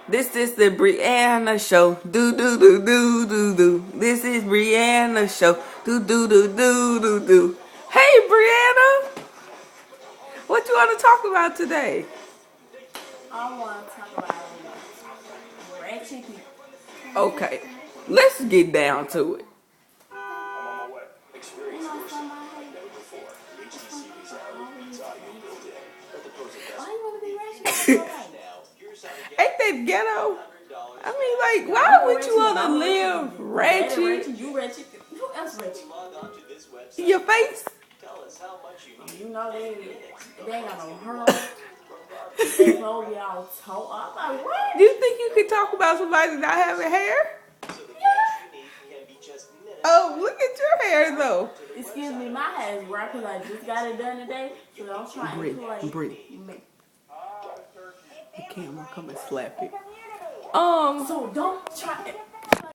This is the Brianna show. Do do do do do do. This is Brianna show. Do do do do do do. Hey Brianna, what you want to talk about today? I want to talk about Ratchet people. Okay, let's get down to it. Why you want to be Ratchet? Ain't that ghetto? I mean, like, why would you want to live ratchet? You Ratchet. Who else Ratchet? Your face? You know they ain't got no hair. They clothes be all tall. I'm like, what? Do you think you could talk about somebody not having hair? Oh, look at your hair though. Excuse me, my hair is right because I just got it done today. So don't try and Breathe. me. The camera come and slap it. So don't try.